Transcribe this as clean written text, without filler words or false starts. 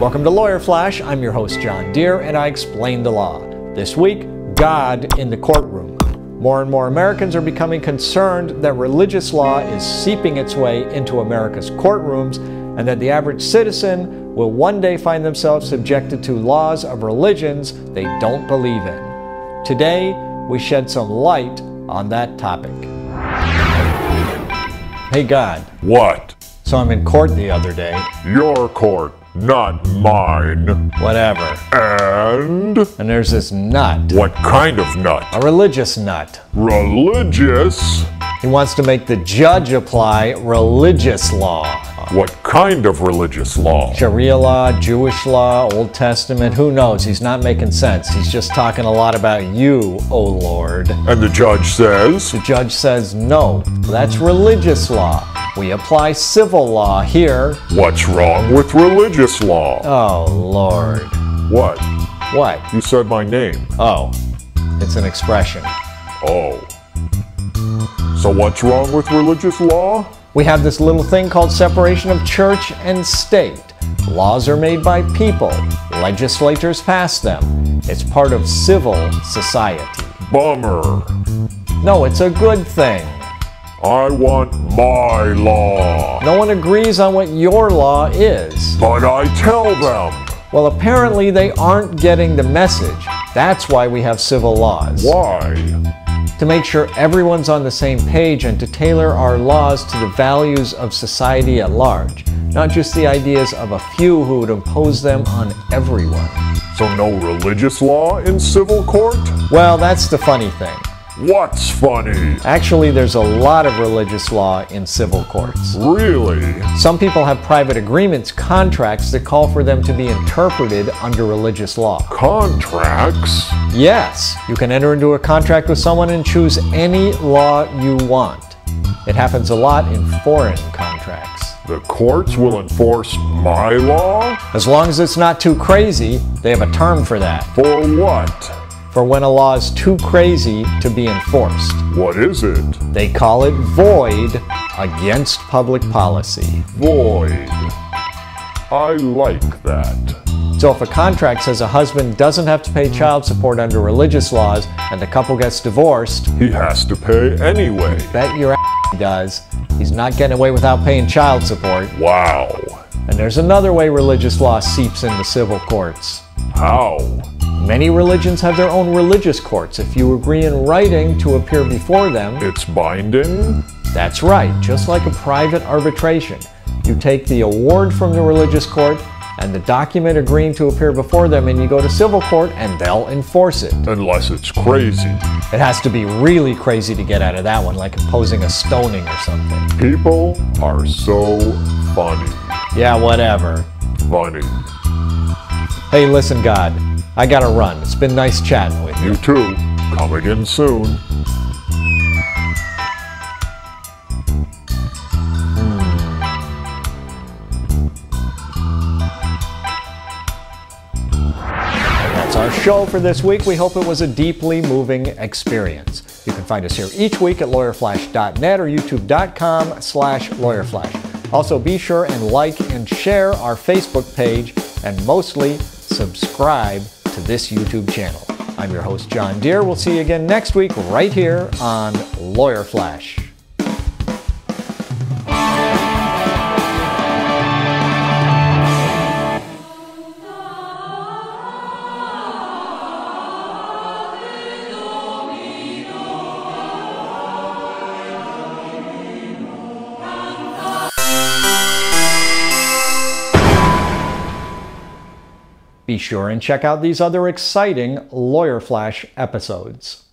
Welcome to Lawyer Flash. I'm your host, Jon Deer, and I explain the law. This week, God in the courtroom. More and more Americans are becoming concerned that religious law is seeping its way into America's courtrooms and that the average citizen will one day find themselves subjected to laws of religions they don't believe in. Today, we shed some light on that topic. Hey God. What? So I'm in court the other day. Your court, not mine. Whatever. And there's this nut. What kind of nut? A religious nut. Religious? He wants to make the judge apply religious law. What kind of religious law? Sharia law, Jewish law, Old Testament, who knows? He's not making sense. He's just talking a lot about you, oh Lord. And the judge says? The judge says no. That's religious law. We apply civil law here. What's wrong with religious law? Oh Lord. What? What? You said my name. Oh, it's an expression. Oh. So what's wrong with religious law? We have this little thing called separation of church and state. Laws are made by people. Legislators pass them. It's part of civil society. Bummer. No, it's a good thing. I want my law. No one agrees on what your law is. But I tell them. Well, apparently they aren't getting the message. That's why we have civil laws. Why? To make sure everyone's on the same page and to tailor our laws to the values of society at large, not just the ideas of a few who would impose them on everyone. So no religious law in civil court? Well, that's the funny thing. What's funny? Actually, there's a lot of religious law in civil courts. Really? Some people have private agreements, contracts that call for them to be interpreted under religious law. Contracts? Yes, you can enter into a contract with someone and choose any law you want. It happens a lot in foreign contracts. The courts will enforce my law? As long as it's not too crazy, they have a term for that. For what? For when a law is too crazy to be enforced. What is it? They call it void against public policy. Void. I like that. So if a contract says a husband doesn't have to pay child support under religious laws and the couple gets divorced, he has to pay anyway. Bet your ass he does. He's not getting away without paying child support. Wow. And there's another way religious law seeps into civil courts. How? Many religions have their own religious courts. If you agree in writing to appear before them, it's binding? That's right, just like a private arbitration. You take the award from the religious court and the document agreeing to appear before them, and you go to civil court and they'll enforce it. Unless it's crazy. It has to be really crazy to get out of that one, like imposing a stoning or something. People are so funny. Yeah, whatever. Funny. Hey, listen, God, I gotta run. It's been nice chatting with you. You too. Come again soon. That's our show for this week. We hope it was a deeply moving experience. You can find us here each week at lawyerflash.net or youtube.com/lawyerflash. Also, be sure and like and share our Facebook page, and mostly subscribe to this YouTube channel. I'm your host, Jon Deer. We'll see you again next week right here on Lawyer Flash. Be sure and check out these other exciting Lawyer Flash episodes.